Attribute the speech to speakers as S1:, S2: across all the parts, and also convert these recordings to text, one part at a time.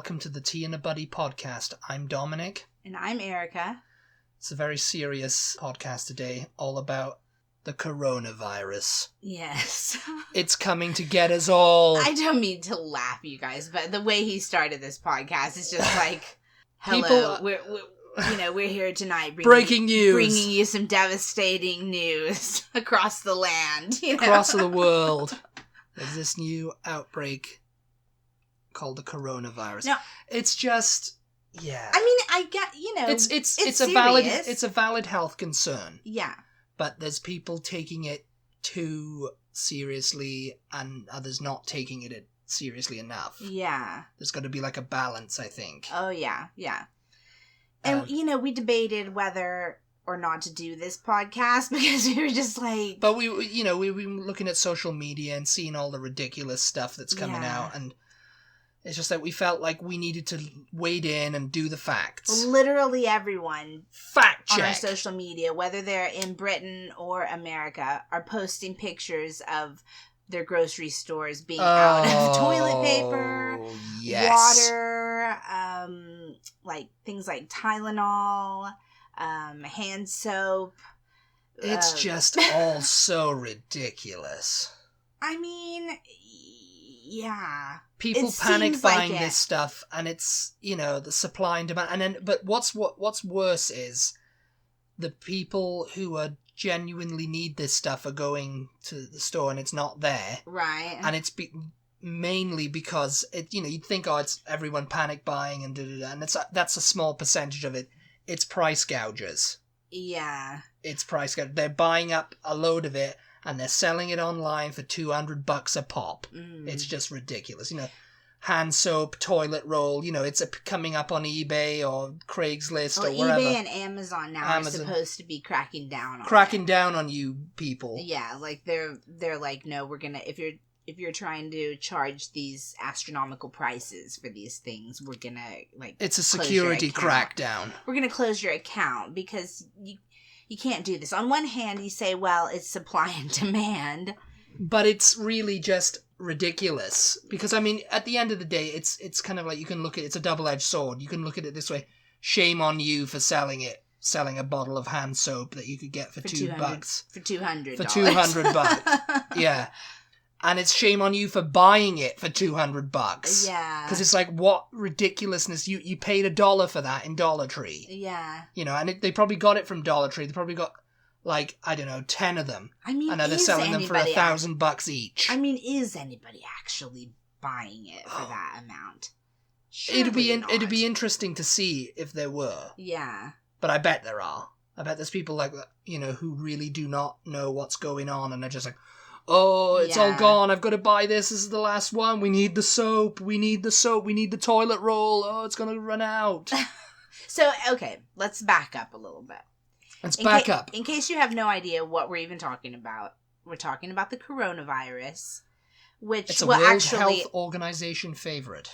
S1: welcome to the Tea and a Buddy podcast. I'm Dominic.
S2: And I'm Erica.
S1: It's a very serious podcast today, all about the coronavirus.
S2: Yes.
S1: It's coming to get us all.
S2: I don't mean to laugh, you guys, but the way he started this podcast is just like, hello, we're here tonight.
S1: Breaking news.
S2: Bringing you some devastating news across the land.
S1: Across the world. There's this new outbreak called the coronavirus.
S2: No.
S1: It's just, yeah.
S2: I mean, I get,
S1: it's a valid health concern.
S2: Yeah.
S1: But there's people taking it too seriously and others not taking it seriously enough.
S2: Yeah.
S1: There's got to be like a balance, I think.
S2: Oh, yeah, yeah. And, we debated whether or not to do this podcast because we were just like...
S1: But we were looking at social media and seeing all the ridiculous stuff that's coming out, and it's just that we felt like we needed to wade in and do the facts.
S2: Literally everyone
S1: fact check
S2: on our social media, whether they're in Britain or America, are posting pictures of their grocery stores being out of toilet paper, water, like things like Tylenol, hand soap.
S1: It's just all so ridiculous.
S2: I mean, yeah.
S1: People panic buying this stuff, and it's, the supply and demand. But what's worse is the people who are genuinely need this stuff are going to the store and it's not there.
S2: Right.
S1: And it's mainly because you'd think, it's everyone panic buying and da-da-da, and that's a small percentage of it. It's price gougers.
S2: Yeah. It's
S1: price gougers. They're buying up a load of it and they're selling it online for $200 a pop. It's just ridiculous. Hand soap, toilet roll, it's coming up on eBay or Craigslist or wherever.
S2: eBay and Amazon now are supposed to be cracking down
S1: on you people.
S2: Yeah, like they're like, no, we're gonna, if you're trying to charge these astronomical prices for these things, we're gonna
S1: it's a security crackdown.
S2: We're gonna close your account because you can't do this. On one hand, you say, well, it's supply and demand.
S1: But it's really just ridiculous. Because, at the end of the day, it's kind of like, you can look at it's a double-edged sword. You can look at it this way. Shame on you for selling a bottle of hand soap that you could get for $2.
S2: For $200.
S1: For $200. Yeah. And it's shame on you for buying it for $200.
S2: Yeah.
S1: Because it's like, what ridiculousness. You paid $1 for that in Dollar Tree.
S2: Yeah.
S1: And they probably got it from Dollar Tree. They probably got, 10 of them. And now they're selling them for $1,000 each.
S2: Is anybody actually buying it for that amount?
S1: It'd be interesting to see if there were.
S2: Yeah.
S1: But I bet there are. I bet there's people like that, who really do not know what's going on and they're just like, oh, it's all gone. I've got to buy this. This is the last one. We need the soap. We need the toilet roll. Oh, it's going to run out.
S2: So, okay, let's back up a little bit.
S1: Let's back up.
S2: In case you have no idea what we're even talking about, we're talking about the coronavirus, which
S1: it's a World Health Organization favorite.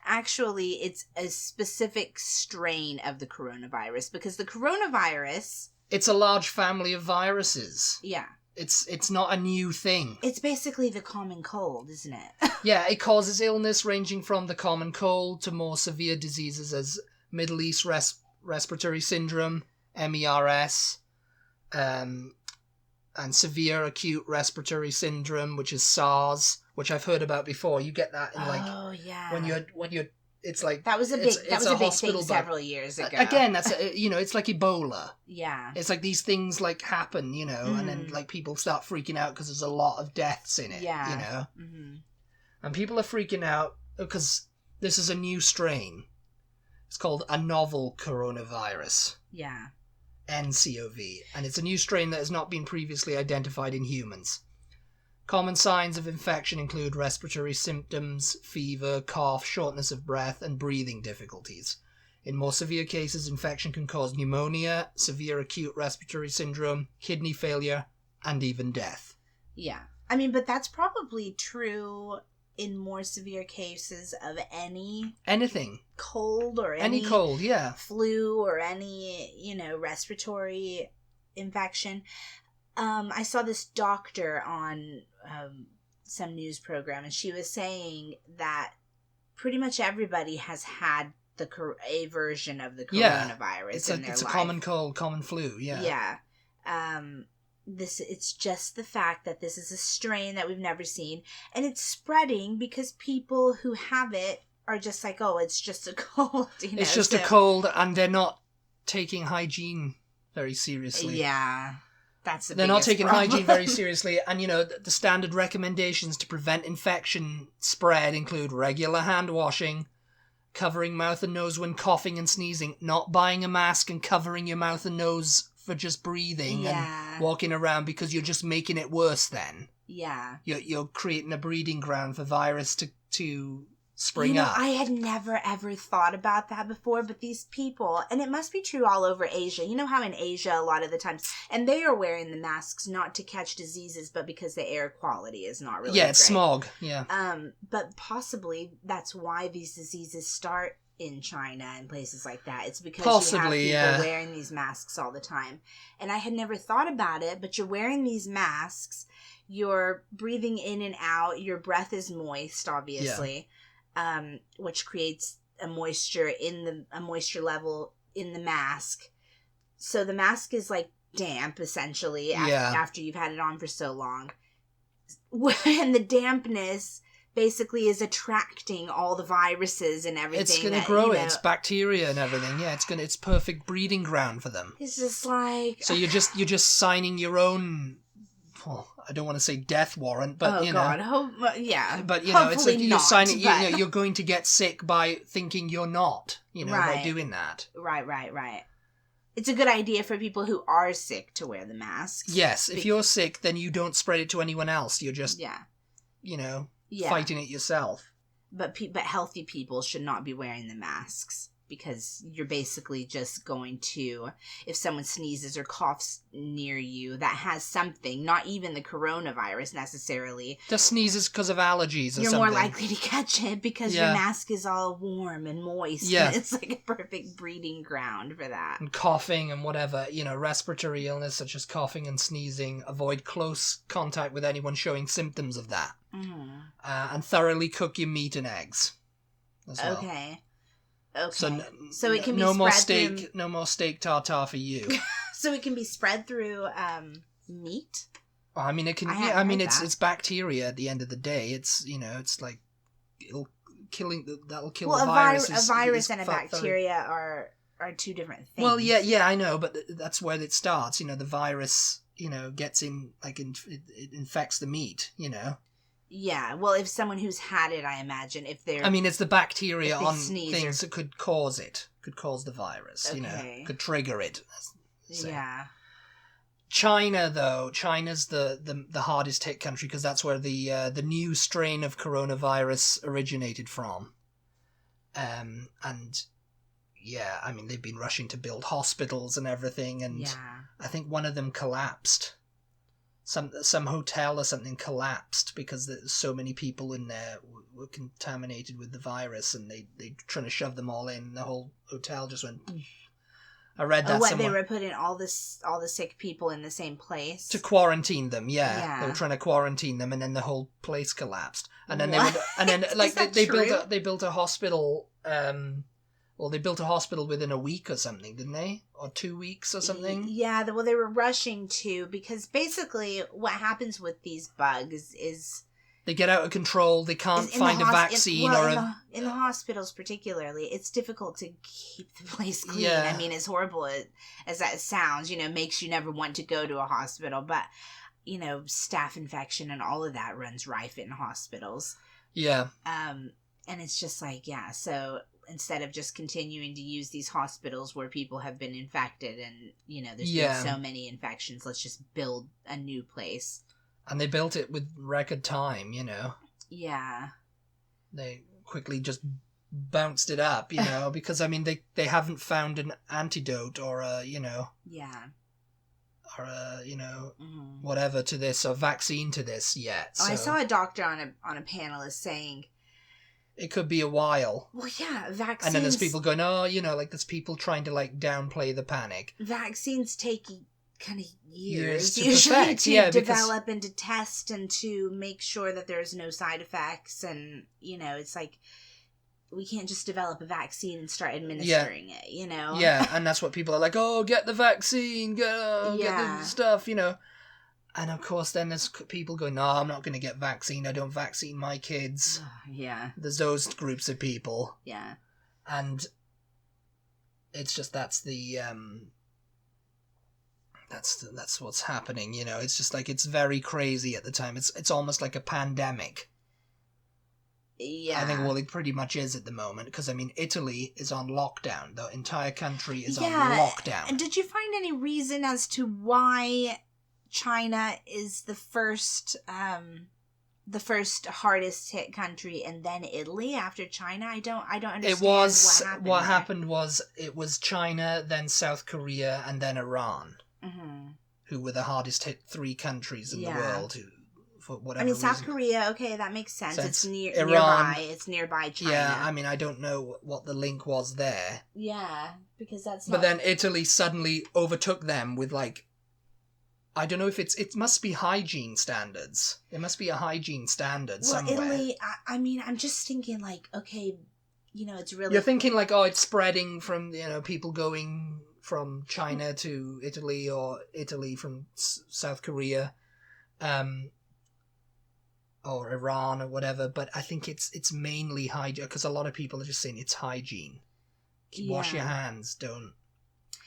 S2: Actually, it's a specific strain of the coronavirus because the coronavirus...
S1: It's a large family of viruses.
S2: Yeah.
S1: It's not a new thing.
S2: It's basically the common cold, isn't it?
S1: Yeah, it causes illness ranging from the common cold to more severe diseases as Middle East Respiratory Syndrome, MERS, and severe acute respiratory syndrome, which is SARS, which I've heard about before. You get that in when you're it's like
S2: that was a big thing several years ago.
S1: Again, that's it's like Ebola.
S2: Yeah,
S1: it's like these things happen, and then people start freaking out because there's a lot of deaths in it.
S2: Yeah,
S1: and people are freaking out because this is a new strain. It's called a novel coronavirus.
S2: Yeah.
S1: NCOV, and it's a new strain that has not been previously identified in humans. Common signs of infection include respiratory symptoms, fever, cough, shortness of breath, and breathing difficulties. In more severe cases, infection can cause pneumonia, severe acute respiratory syndrome, kidney failure, and even death.
S2: Yeah. But that's probably true in more severe cases of anything cold or any
S1: cold, yeah,
S2: flu or any respiratory infection. I saw this doctor on some news program, and she was saying that pretty much everybody has had a version of the coronavirus in their life.
S1: It's a common cold, common flu,
S2: Yeah. It's just the fact that this is a strain that we've never seen, and it's spreading because people who have it are just like, oh, it's just a cold.
S1: It's just a cold, and they're not taking hygiene very seriously.
S2: Yeah.
S1: They're not taking hygiene very seriously, and the standard recommendations to prevent infection spread include regular hand washing, covering mouth and nose when coughing and sneezing, not buying a mask and covering your mouth and nose for just breathing and walking around, because you're just making it worse then.
S2: Yeah.
S1: You're creating a breeding ground for virus to spring up.
S2: I had never ever thought about that before, but these people, and it must be true all over Asia. You know how in Asia a lot of the times, and they are wearing the masks not to catch diseases, but because the air quality is not really
S1: it's smog. Yeah.
S2: But possibly that's why these diseases start in China and places like that. It's because you have people wearing these masks all the time. And I had never thought about it, but you're wearing these masks, you're breathing in and out, your breath is moist, obviously. Yeah. Which creates a moisture level in the mask. So the mask is like damp, essentially, after you've had it on for so long. And the dampness basically is attracting all the viruses and everything.
S1: It's going to grow it's bacteria and everything. Yeah, it's perfect breeding ground for them.
S2: It's just like...
S1: So you're just signing your own... Well, I don't want to say death warrant, but
S2: yeah.
S1: But it's like you're signing. You're going to get sick by thinking you're not. By doing that.
S2: Right. It's a good idea for people who are sick to wear the masks.
S1: Yes, if you're sick, then you don't spread it to anyone else. You're just fighting it yourself.
S2: But healthy people should not be wearing the masks, because you're basically just going to, if someone sneezes or coughs near you that has something, not even the coronavirus necessarily.
S1: Just sneezes because of allergies or something.
S2: You're more likely to catch it because your mask is all warm and moist. Yeah. And it's like a perfect breeding ground for that.
S1: And coughing and whatever, respiratory illness such as coughing and sneezing. Avoid close contact with anyone showing symptoms of that. Mm-hmm. And thoroughly cook your meat and eggs as well.
S2: Okay.
S1: So it can be no more steak tartare for you.
S2: So it can be spread through meat.
S1: I mean, it can. It's bacteria. At the end of the day, it's like that'll kill the virus.
S2: A virus and a bacteria are two different things.
S1: Well, yeah, I know, but that's where it starts. The virus, gets in, like it infects the meat.
S2: Yeah, well, if someone who's had it, I imagine, if they're...
S1: I mean, it's the bacteria on things that could cause it. Could cause the virus, could trigger it.
S2: Yeah.
S1: China, though, China's the hardest hit country, because that's where the new strain of coronavirus originated from. And, yeah, I mean, they've been rushing to build hospitals and everything, and I think one of them collapsed. Some hotel or something collapsed because there's so many people in there were contaminated with the virus, and they trying to shove them all in. The whole hotel just went. I read that somewhere.
S2: They were putting all the sick people in the same place
S1: to quarantine them. Yeah, they were trying to quarantine them, and then the whole place collapsed. And then they built a hospital. Well, they built a hospital within a week or something, didn't they? Or 2 weeks or something?
S2: Yeah, well, they were rushing to, because basically what happens with these bugs is...
S1: They get out of control, they can't find a vaccine
S2: in the hospitals particularly, it's difficult to keep the place clean. Yeah. I mean, as horrible as that sounds, makes you never want to go to a hospital, but, staph infection and all of that runs rife in hospitals.
S1: Yeah.
S2: And it's just like, so... Instead of just continuing to use these hospitals where people have been infected and, there's been so many infections, let's just build a new place.
S1: And they built it with record time,
S2: Yeah.
S1: They quickly just bounced it up, because, I mean, they haven't found an antidote or a,
S2: Yeah.
S1: Or a, whatever to this, or vaccine to this yet.
S2: So. I saw a doctor on a panel is saying...
S1: It could be a while.
S2: Well, yeah, vaccines...
S1: And then there's people going, there's people trying to, downplay the panic.
S2: Vaccines take kind of years
S1: to
S2: usually
S1: perfect.
S2: to develop and to test and to make sure that there's no side effects. And, it's like, we can't just develop a vaccine and start administering it, you know?
S1: Yeah, and that's what people are like, oh, get the vaccine, get the stuff, you know. And of course then there's people going, no, I'm not going to get vaccine, I don't vaccine my kids.
S2: Yeah.
S1: There's those groups of people.
S2: Yeah.
S1: And it's just that's what's happening, you know. It's just like, it's very crazy at the time. It's almost like a pandemic.
S2: Yeah.
S1: I think, well, it pretty much is at the moment, because, I mean, Italy is on lockdown. The entire country is on lockdown.
S2: And did you find any reason as to why China is the first hardest hit country, and then Italy after China? I don't understand.
S1: It was,
S2: what
S1: happened was, it was China, then South Korea, and then Iran, who were the hardest hit 3 countries in the world, for whatever reason.
S2: South Korea, okay, that makes sense. It's
S1: Iran,
S2: nearby. It's nearby China.
S1: Yeah, I mean, I don't know what the link was there.
S2: Yeah, because that's not...
S1: But then Italy suddenly overtook them with, like, I don't know if it must be hygiene standards. It must be a hygiene standard somewhere.
S2: Well, Italy, I mean, I'm just thinking, like, okay, you know, it's really...
S1: You're thinking, like, oh, it's spreading from, you know, people going from China to Italy, or Italy from South Korea. Or Iran or whatever, but I think it's mainly hygiene, because a lot of people are just saying it's hygiene. Wash your hands, don't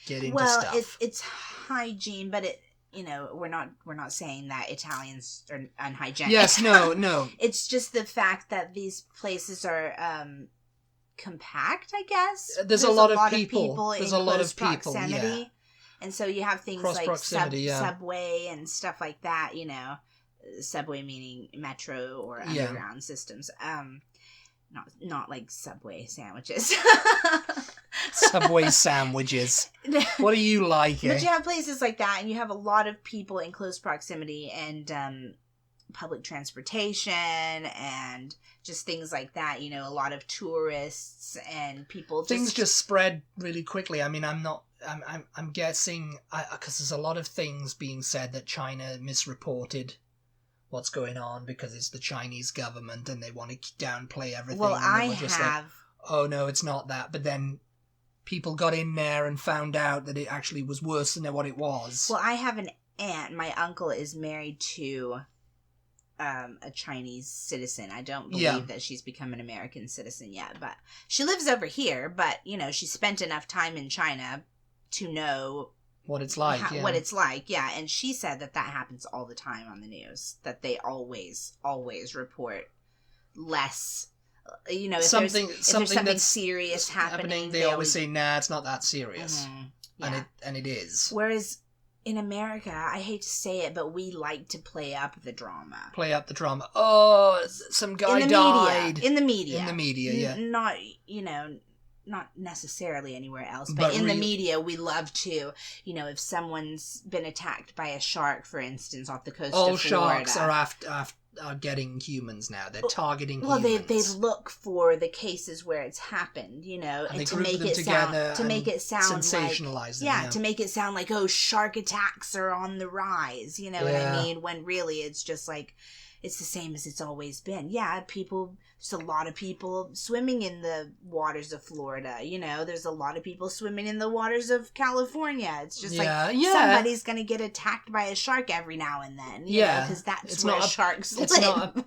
S1: get into stuff.
S2: Well, it's hygiene, but it, you know, we're not saying that Italians are unhygienic.
S1: Yes, no.
S2: It's just the fact that these places are compact, I guess.
S1: There's a lot of people. There's a lot of people,
S2: proximity.
S1: yeah.
S2: And so you have things like subway and stuff like that, you know. Subway meaning metro or underground systems. Not like Subway sandwiches.
S1: Subway sandwiches. What do you like?
S2: But you have places like that, and you have a lot of people in close proximity, and public transportation, and just things like that. You know, a lot of tourists and people.
S1: Things just spread really quickly. I mean, I'm guessing, because there's a lot of things being said that China misreported what's going on because it's the Chinese government and they want to downplay everything.
S2: Well,
S1: and like, oh no, it's not that. But then people got in there and found out that it actually was worse than what it was.
S2: Well, I have an aunt. My uncle is married to a Chinese citizen. I don't believe that she's become an American citizen yet, but she lives over here. But, you know, she spent enough time in China to know
S1: what it's like.
S2: What it's like, yeah. And she said that happens all the time on the news, that they always report less, you know, if there's something serious happening,
S1: they always say, nah, it's not that serious. And it is.
S2: Whereas in America, I hate to say it, but we like to play up the drama. Oh, some guy died. In the media,
S1: yeah.
S2: Not, you know, not necessarily anywhere else, but in the media, we love to, you know, if someone's been attacked by a shark, for instance, off the coast of Florida.
S1: All sharks are getting humans now. They're targeting humans.
S2: Well, they look for the cases where it's happened, you know, and to make it sound
S1: sensationalize them.
S2: To make it sound like, oh, shark attacks are on the rise, you know what I mean? When really it's just like, it's the same as it's always been. Yeah, there's a lot of people swimming in the waters of Florida, you know, there's a lot of people swimming in the waters of California. It's just somebody's going to get attacked by a shark every now and then, you know, because that's where sharks live.
S1: It's not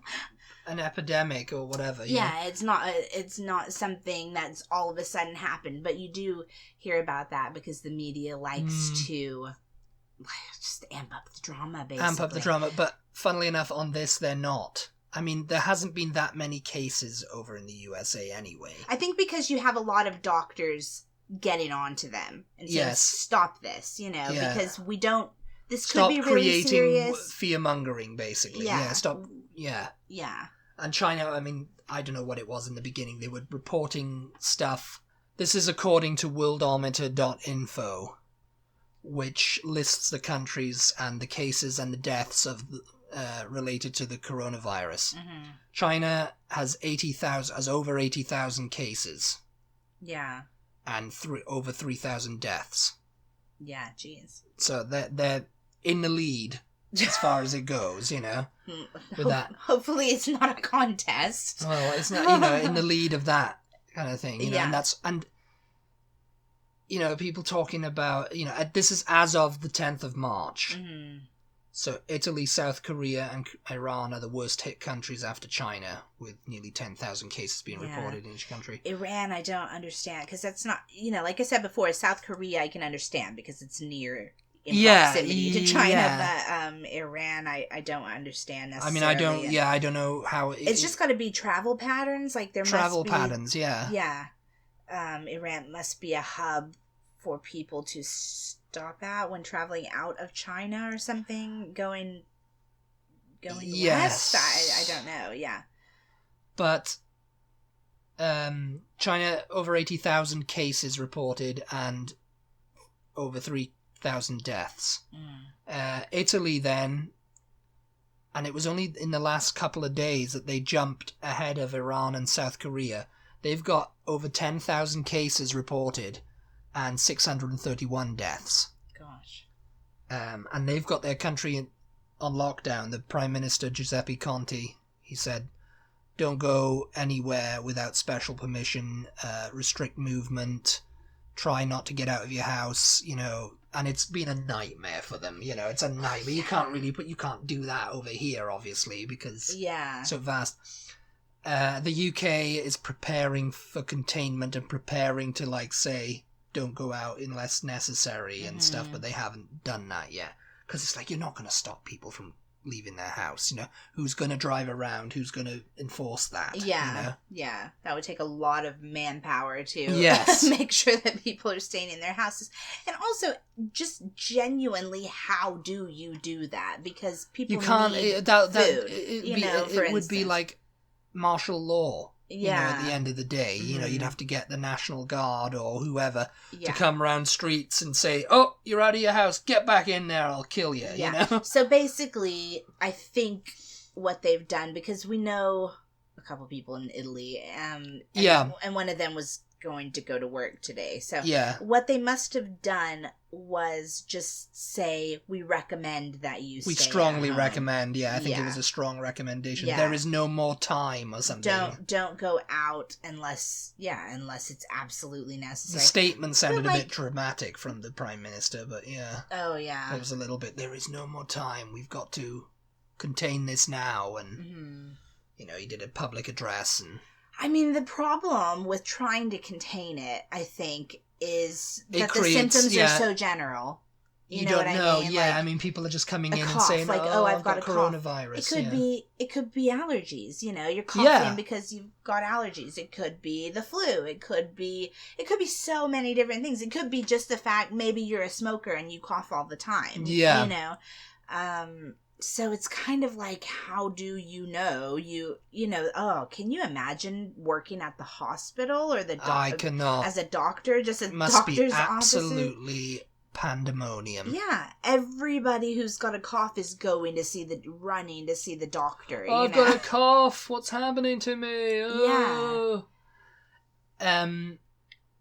S1: an epidemic or whatever.
S2: Yeah, it's not something that's all of a sudden happened, but you do hear about that because the media likes to just amp up the drama, basically.
S1: But funnily enough, on this, they're not. I mean, there hasn't been that many cases over in the USA anyway.
S2: I think because you have a lot of doctors getting on to them and saying, stop this, you know, because we don't... This could be really serious.
S1: Stop creating fear-mongering, basically.
S2: Yeah.
S1: Stop... Yeah.
S2: Yeah.
S1: And China, I mean, I don't know what it was in the beginning. They were reporting stuff. This is according to worldometer.info, which lists the countries and the cases and the deaths of related to the coronavirus. China has over 80,000 cases.
S2: Yeah.
S1: And over 3,000 deaths.
S2: Yeah, jeez.
S1: So they're in the lead as far as it goes, you know. With that.
S2: Hopefully it's not a contest.
S1: Well, it's not, you know, in the lead of that kind of thing, you know, and people talking about, this is as of the 10th of March.
S2: Mm-hmm.
S1: So Italy, South Korea, and Iran are the worst hit countries after China, with nearly 10,000 cases being reported in each country.
S2: Iran, I don't understand, because that's not, like I said before, South Korea I can understand because it's near in proximity to China, but Iran, I don't understand necessarily.
S1: I mean, I don't know how...
S2: It's just got to be travel patterns, like there
S1: travel
S2: must be...
S1: patterns, yeah.
S2: Yeah. Iran must be a hub for people to stop at when traveling out of China or something, going west. I don't know. Yeah,
S1: but China, over 80,000 cases reported and over 3,000 deaths. Italy then, and it was only in the last couple of days that they jumped ahead of Iran and South Korea. They've got over 10,000 cases reported and 631 deaths.
S2: Gosh.
S1: And they've got their country on lockdown. The Prime Minister, Giuseppe Conte, he said, don't go anywhere without special permission, restrict movement, try not to get out of your house, and it's been a nightmare for them, it's a nightmare. You can't do that over here, obviously, because it's so vast. The UK is preparing for containment and preparing to, say, don't go out unless necessary and stuff, but they haven't done that yet. Because it's you're not going to stop people from leaving their house, Who's going to drive around? Who's going to enforce that?
S2: Yeah, yeah. That would take a lot of manpower to make sure that people are staying in their houses. And also, just genuinely, how do you do that? Because people need food,
S1: it would be like martial law. At the end of the day, you'd have to get the National Guard or whoever to come around streets and say, oh, you're out of your house, get back in there, I'll kill you,
S2: So basically, I think what they've done, because we know a couple people in Italy, and one of them was going to go to work today. So what they must have done was just say, we recommend that you stay
S1: We strongly
S2: at home.
S1: Recommend, I think it was a strong recommendation. There is no more time or something.
S2: Don't go out unless it's absolutely necessary.
S1: The statement sounded a bit dramatic from the Prime Minister, but
S2: Oh yeah.
S1: It was a little bit, there is no more time, we've got to contain this now, and he did a public address. And
S2: I mean, the problem with trying to contain it, I think, is that the symptoms are so general. You know what I mean?
S1: I mean, people are just coming in and saying, I've got a coronavirus.
S2: It could be allergies, you're coughing because you've got allergies. It could be the flu. It could be so many different things. It could be just the fact maybe you're a smoker and you cough all the time. Yeah. So it's kind of like, how do you know? Can you imagine working at the hospital or the doctor?
S1: I cannot.
S2: As a doctor, just a
S1: must
S2: doctor's
S1: be absolutely
S2: office?
S1: Pandemonium.
S2: Yeah, everybody who's got a cough is running to see the doctor.
S1: I've got a cough. What's happening to me? Oh. Yeah.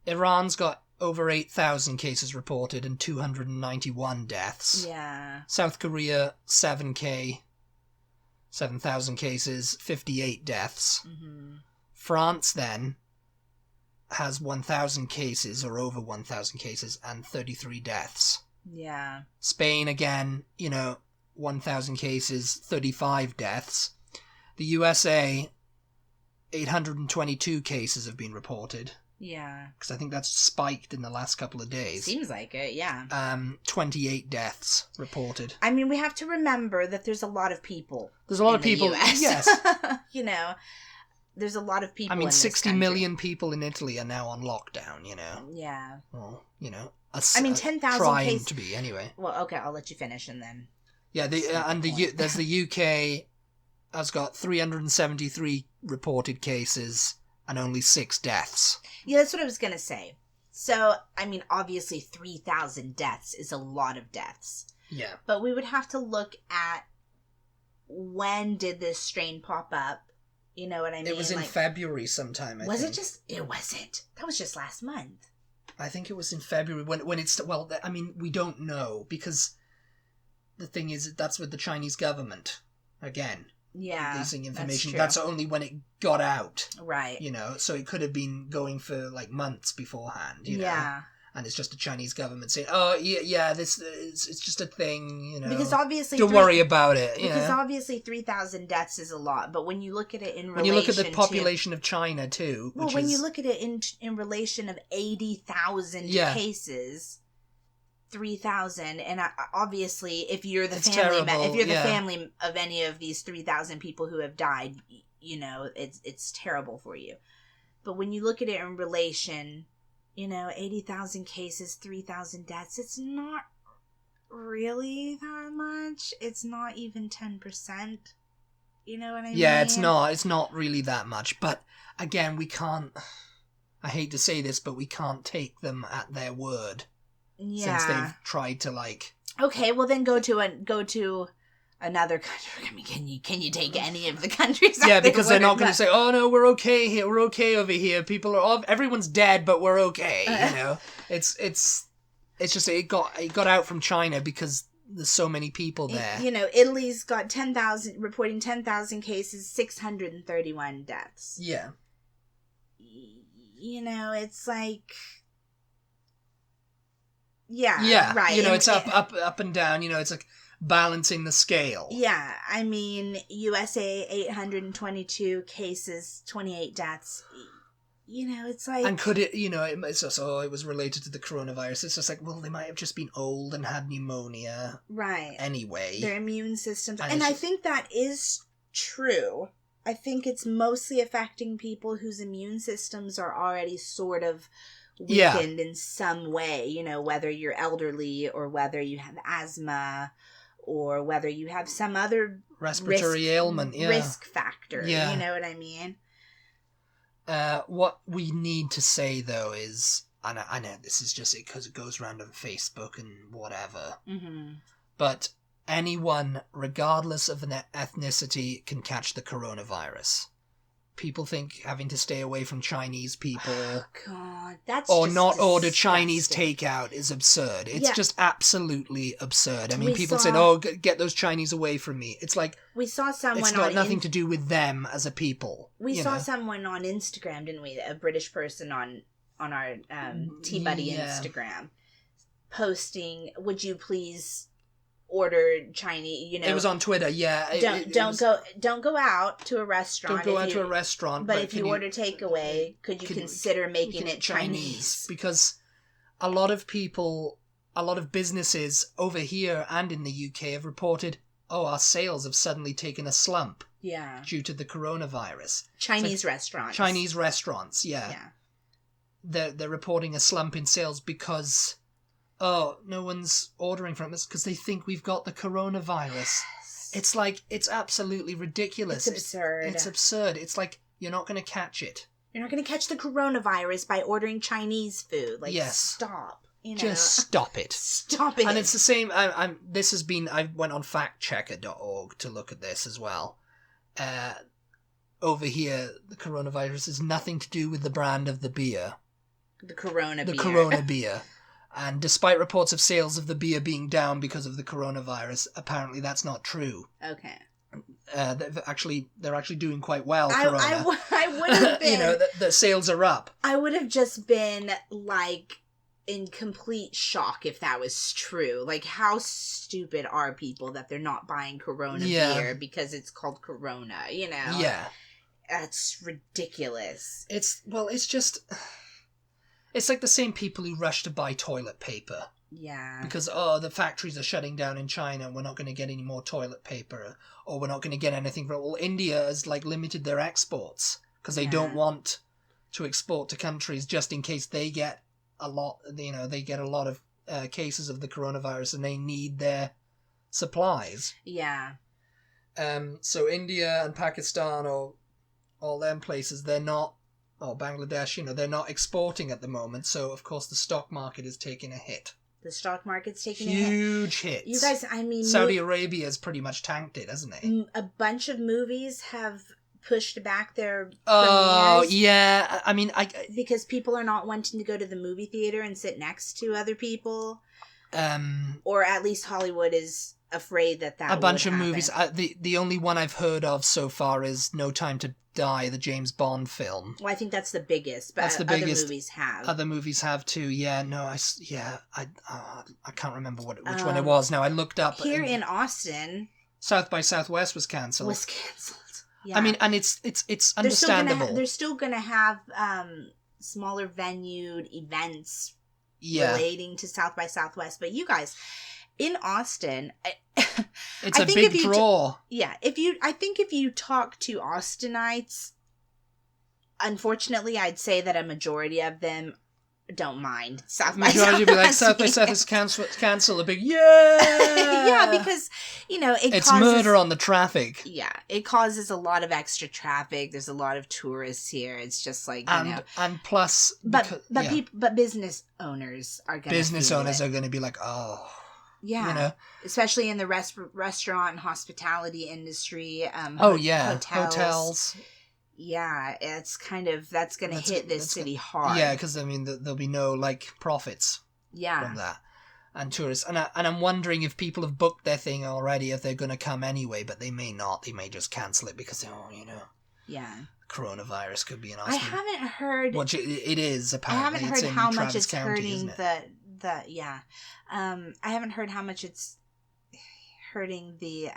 S1: Iran's got over 8,000 cases reported and 291 deaths.
S2: Yeah.
S1: South Korea, 7,000 cases, 58 deaths. Mm-hmm. France, then, has 1,000 cases, or over 1,000 cases, and 33 deaths.
S2: Yeah.
S1: Spain, again, 1,000 cases, 35 deaths. The USA, 822 cases have been reported.
S2: Yeah.
S1: Because I think that's spiked in the last couple of days.
S2: Seems like it, yeah.
S1: 28 deaths reported.
S2: I mean, we have to remember that there's a lot of people.
S1: There's a lot of people,
S2: US.
S1: Yes.
S2: There's a lot of people.
S1: I mean,
S2: in
S1: 60 million people in Italy are now on lockdown,
S2: Yeah.
S1: Well,
S2: 10,000
S1: trying
S2: cases.
S1: To be, anyway.
S2: Well, okay, I'll let you finish and then.
S1: Yeah, there's the UK has got 373 reported cases and only 6 deaths.
S2: Yeah, that's what I was going to say. So, I mean, obviously 3,000 deaths is a lot of deaths.
S1: Yeah.
S2: But we would have to look at when did this strain pop up? You know what I mean?
S1: It was in February sometime, I think.
S2: Was it just? It wasn't. That was just last month.
S1: I think it was in February when it's... Well, I mean, we don't know because the thing is that's with the Chinese government. Again, releasing information.
S2: That's
S1: That's only when it got out.
S2: Right.
S1: You know, so it could have been going for like months beforehand, you know. And it's just the Chinese government saying, "Oh, yeah, this it's just a thing, you know."
S2: Because obviously,
S1: don't worry about it.
S2: Because obviously, 3,000 deaths is a lot. But when you look at it in relation,
S1: when you look at the population of China too,
S2: well, when you look at it in relation of 80,000 cases, 3,000, and obviously, if you're the family of any of these 3,000 people who have died, you know, it's terrible for you. But when you look at it in relation, you know, 80,000 cases, 3,000 deaths, it's not really that much. It's not even 10%. You know what I mean?
S1: Yeah, it's not really that much. But again, we can't, I hate to say this, but we can't take them at their word. Yeah. Since they've tried to like...
S2: Okay, well then go to another country. I mean, can you take any of the countries?
S1: Yeah, because they're not going to say, "Oh no, we're okay here. We're okay over here. People are everyone's dead, but we're okay." You know, it's just it got out from China because there's so many people there.
S2: You know, Italy's got 10,000 cases, 631 deaths.
S1: Yeah.
S2: You know, it's like. Yeah.
S1: Yeah.
S2: Right.
S1: You know, it's up and down. You know, it's like balancing the scale.
S2: Yeah, I mean, USA 822 cases, 28 deaths. You know, it's like...
S1: And could it, you know, it's just, it was related to the coronavirus. It's just like, well, they might have just been old and had pneumonia.
S2: Right.
S1: Anyway.
S2: Their immune systems. And I think that is true. I think it's mostly affecting people whose immune systems are already sort of weakened in some way. You know, whether you're elderly or whether you have asthma... or whether you have some other
S1: respiratory ailment,
S2: risk factor. You know what I mean?
S1: What we need to say, though, is... I know this is just because it goes around on Facebook and whatever. Mm-hmm. But anyone, regardless of an ethnicity, can catch the coronavirus. People think having to stay away from Chinese people...
S2: Oh, God. That's
S1: or
S2: just
S1: not
S2: disgusting.
S1: Order Chinese takeout is absurd. It's just absolutely absurd. I mean, people said, get those Chinese away from me. It's like...
S2: We saw someone
S1: it's got nothing to do with them as a people.
S2: We saw someone on Instagram, didn't we? A British person on our Butty Instagram posting, would you please... order Chinese, you know.
S1: It was on Twitter, yeah.
S2: Don't go out to a restaurant.
S1: Don't go out to a restaurant.
S2: But if you order takeaway, could you consider making it Chinese?
S1: Because a lot of businesses over here and in the UK have reported, our sales have suddenly taken a slump.
S2: Yeah.
S1: Due to the coronavirus.
S2: Chinese restaurants.
S1: Chinese restaurants, yeah. They're reporting a slump in sales because... no one's ordering from us because they think we've got the coronavirus. Yes. It's like, it's absolutely ridiculous.
S2: It's absurd.
S1: It's absurd. It's like, you're not going to catch it.
S2: You're not going to catch the coronavirus by ordering Chinese food. Like, stop. You know?
S1: Just stop it.
S2: Stop it.
S1: And it's the same, I went on factchecker.org to look at this as well. Over here, the coronavirus has nothing to do with the brand of the beer.
S2: The Corona
S1: beer. And despite reports of sales of the beer being down because of the coronavirus, apparently that's not true.
S2: Okay.
S1: They're actually doing quite well.
S2: I would have been.
S1: You know, the sales are up.
S2: I would have just been like in complete shock if that was true. Like, how stupid are people that they're not buying Corona beer because it's called Corona? You know.
S1: Yeah.
S2: That's ridiculous.
S1: It's just. It's like the same people who rush to buy toilet paper.
S2: Yeah.
S1: Because, the factories are shutting down in China and we're not going to get any more toilet paper. Or we're not going to get anything from... Well, India has, limited their exports. Because they don't want to export to countries just in case they get a lot... You know, they get a lot of cases of the coronavirus and they need their supplies.
S2: Yeah.
S1: So India and Pakistan or all them places, they're not... Or Bangladesh, you know, they're not exporting at the moment, so of course the stock market is taking a hit.
S2: The stock market's taking a
S1: huge hit.
S2: You guys, I mean...
S1: Saudi Arabia's pretty much tanked it, hasn't it?
S2: A bunch of movies have pushed back their
S1: premieres. Yeah. I mean,
S2: because people are not wanting to go to the movie theater and sit next to other people. Or at least Hollywood is... afraid that
S1: a bunch of
S2: would
S1: movies. The only one I've heard of so far is No Time to Die, the James Bond film.
S2: Well, I think that's the biggest, but other movies have.
S1: Other movies have too. Yeah, no, I can't remember which one it was. Now I looked up
S2: here in Austin.
S1: South by Southwest was cancelled.
S2: Yeah.
S1: I mean, and it's understandable.
S2: They're still gonna have smaller venued events relating to South by Southwest, but you guys in Austin,
S1: it's a big draw.
S2: I think if you talk to Austinites, unfortunately, I'd say that a majority of them don't mind South by Southwest.
S1: Majority would be like, South by Southwest cancel a big yeah.
S2: Yeah, because it's causes,
S1: murder on the traffic.
S2: Yeah, it causes a lot of extra traffic. There's a lot of tourists here. It's just like
S1: and plus,
S2: but business owners are going
S1: to be like, oh.
S2: Yeah, especially in the restaurant and hospitality industry.
S1: Hotels.
S2: Yeah, it's that's going to hit this city hard.
S1: Yeah, because I mean, there'll be no profits. From that, and tourists, and I'm wondering if people have booked their thing already, if they're going to come anyway, but they may not. They may just cancel it because coronavirus could be in Austin.
S2: I haven't heard.
S1: Which it is apparently.
S2: I haven't heard how much it's hurting I haven't heard how much it's hurting the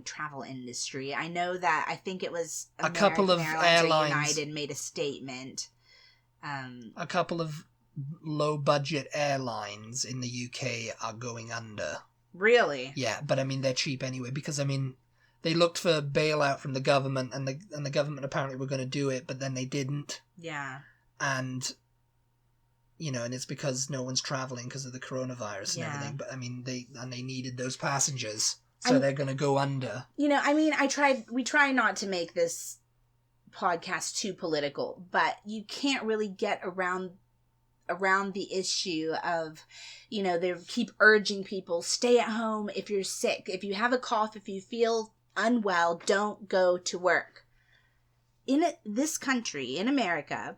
S2: travel industry. I know that I think it was
S1: a couple of airlines.
S2: United made a statement.
S1: A couple of low budget airlines in the UK are going under.
S2: Really?
S1: Yeah, but I mean they're cheap anyway because I mean they looked for bailout from the government and the government apparently were going to do it, but then they didn't.
S2: Yeah.
S1: And and it's because no one's traveling because of the coronavirus and everything. But I mean, they needed those passengers, so they're going to go under.
S2: I mean, we try not to make this podcast too political, but you can't really get around the issue of, they keep urging people, stay at home if you're sick. If you have a cough, if you feel unwell, don't go to work. In this country, in America,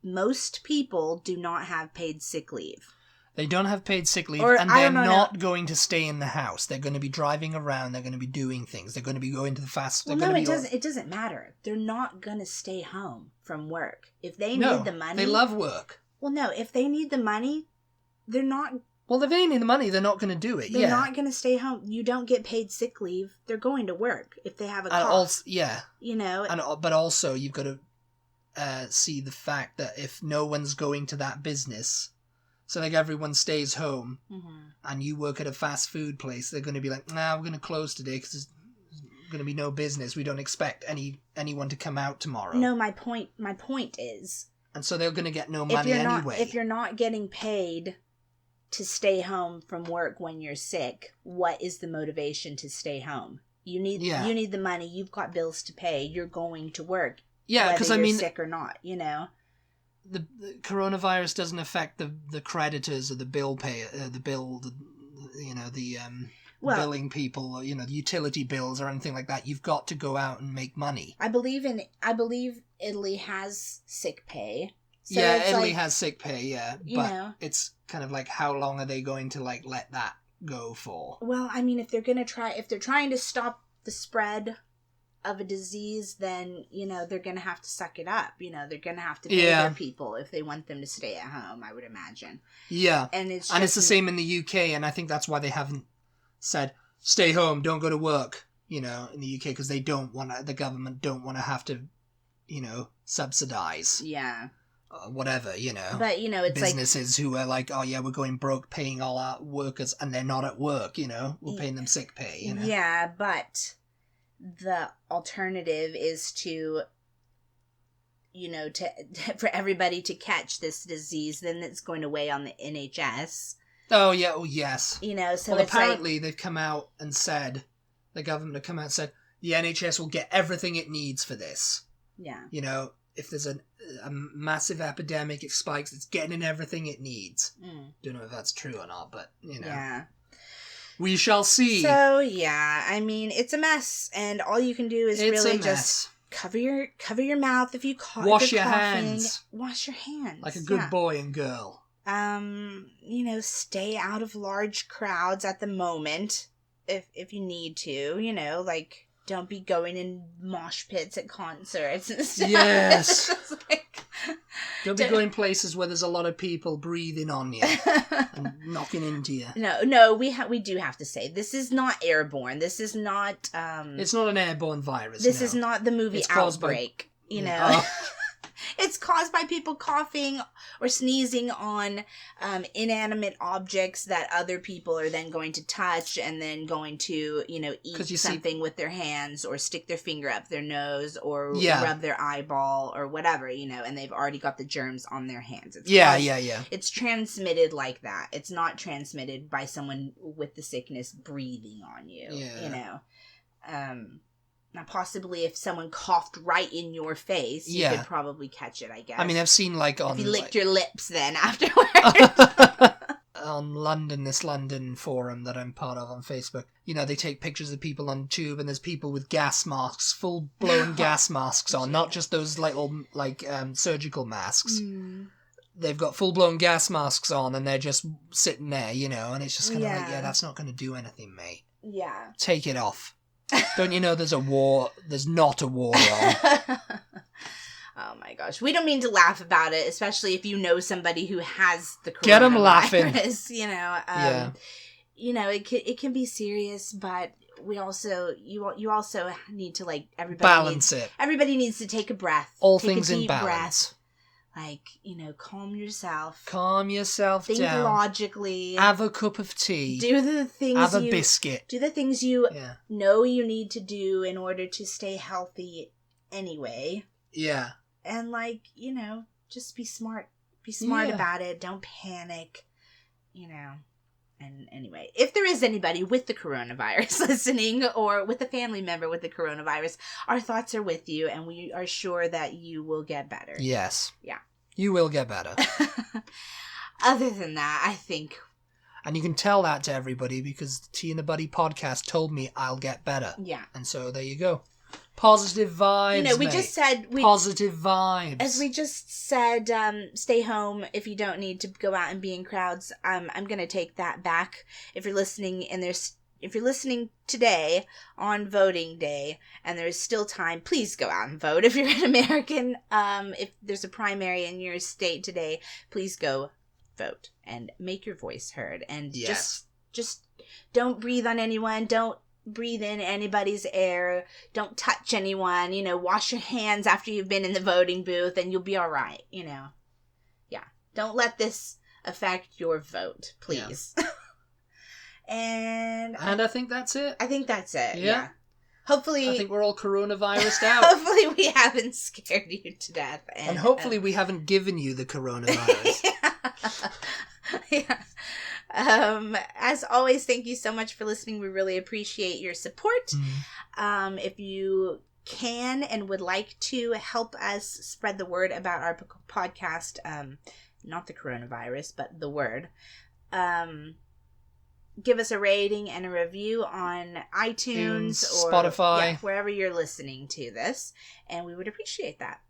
S2: most people do not have paid sick leave.
S1: They don't have paid sick leave, and they're not going to stay in the house. They're going to be driving around. They're going to be doing things. They're going to be going to the fast.
S2: Well, no, it doesn't matter. They're not going to stay home from work. If they need the money...
S1: they love work.
S2: Well, no, if they need the money, they're not...
S1: Well, if they need the money, they're not going to do it,
S2: They're not going to stay home. You don't get paid sick leave. They're going to work if they have a cough.
S1: Also, but also, you've got to... see the fact that if no one's going to that business, so everyone stays home, and you work at a fast food place, they're going to be like, we're going to close today because there's going to be no business. We don't expect anyone to come out tomorrow.
S2: No, my point is,
S1: and so they're going to get no money anyway.
S2: If you're not getting paid to stay home from work when you're sick, what is the motivation to stay home? You need the money. You've got bills to pay. You're going to work.
S1: Yeah, because I mean,
S2: sick or not,
S1: the coronavirus doesn't affect the creditors or the bill billing people, or the utility bills or anything like that. You've got to go out and make money.
S2: I believe Italy has sick pay.
S1: So Italy has sick pay. Yeah, but it's kind of like how long are they going to let that go for?
S2: Well, I mean, if they're trying to stop the spread of a disease, then they're gonna have to suck it up. They're gonna have to pay their people if they want them to stay at home, I would imagine. Yeah, and it's the
S1: same in the UK, and I think that's why they haven't said stay home, don't go to work. In the UK, because the government don't want to have to, subsidize.
S2: Yeah.
S1: Whatever,
S2: But it's
S1: businesses who are like, oh yeah, we're going broke, paying all our workers, and they're not at work. We're paying them sick pay.
S2: Yeah, but the alternative is to for everybody to catch this disease, then it's going to weigh on the NHS.
S1: Oh yeah, oh yes.
S2: So
S1: apparently they've come out and said, the government have come out and said the NHS will get everything it needs for this.
S2: Yeah.
S1: If there's a massive epidemic, it spikes, it's getting everything it needs. Don't know if that's true or not, but
S2: Yeah.
S1: We shall see.
S2: So yeah, I mean, it's a mess, and all you can do is just cover your mouth if you cough.
S1: Wash your hands.
S2: Wash your hands
S1: like a good boy and girl.
S2: Stay out of large crowds at the moment if you need to, like, don't be going in mosh pits at concerts and stuff.
S1: Yes. Don't be going places where there's a lot of people breathing on you and knocking into you.
S2: No, we do have to say, this is not airborne. This is not...
S1: it's not an airborne virus,
S2: This is not the movie Outbreak, It's caused by people coughing or sneezing on inanimate objects that other people are then going to touch and then going to, eat something with their hands or stick their finger up their nose or rub their eyeball or whatever, and they've already got the germs on their hands. It's transmitted like that. It's not transmitted by someone with the sickness breathing on you, Now, possibly if someone coughed right in your face, you could probably catch it, I guess.
S1: I mean, I've seen, if
S2: you licked your lips then afterwards.
S1: On this London forum that I'm part of on Facebook, they take pictures of people on tube, and there's people with gas masks, full-blown gas masks on, not just those little, surgical masks. Mm. They've got full-blown gas masks on, and they're just sitting there, and it's just kind of that's not going to do anything, mate.
S2: Yeah.
S1: Take it off. Don't you know there's not a war on?
S2: Oh my gosh. We don't mean to laugh about it, especially if you know somebody who has the coronavirus.
S1: Get them laughing.
S2: It can be serious, but we also, you also need to, everybody
S1: balance
S2: it.
S1: Everybody
S2: needs to take a breath.
S1: All things in balance.
S2: Breath. Calm yourself.
S1: Calm yourself
S2: down. Think logically.
S1: Have a cup of tea.
S2: Do the things
S1: Have a biscuit.
S2: Do the things you know you need to do in order to stay healthy anyway.
S1: Yeah.
S2: And, just be smart. Be smart about it. Don't panic. And anyway, if there is anybody with the coronavirus listening or with a family member with the coronavirus, our thoughts are with you and we are sure that you will get better.
S1: Yes.
S2: Yeah.
S1: You will get better.
S2: Other than that, I think...
S1: And you can tell that to everybody because the Tea and the Buddy podcast told me I'll get better.
S2: Yeah.
S1: And so there you go. Positive vibes,
S2: we just said...
S1: Positive vibes.
S2: As we just said, stay home if you don't need to go out and be in crowds. I'm going to take that back. If you're listening if you're listening today on voting day and there's still time, please go out and vote. If you're an American, if there's a primary in your state today, please go vote and make your voice heard. And just don't breathe on anyone. Don't breathe in anybody's air. Don't touch anyone. Wash your hands after you've been in the voting booth and you'll be all right. Yeah. Don't let this affect your vote, please. Yeah. And
S1: I think that's it.
S2: Yeah. Hopefully...
S1: I think we're all coronavirused out.
S2: Hopefully we haven't scared you to death.
S1: And hopefully we haven't given you the coronavirus.
S2: Yeah. As always, thank you so much for listening. We really appreciate your support. Mm-hmm. If you can and would like to help us spread the word about our podcast, not the coronavirus, but the word, give us a rating and a review on iTunes or
S1: Spotify,
S2: wherever you're listening to this, and we would appreciate that.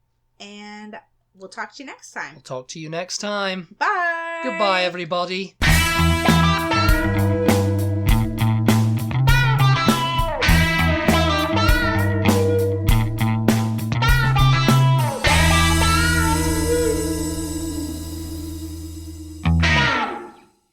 S2: And we'll talk to you next time.
S1: Bye.
S2: Goodbye,
S1: everybody.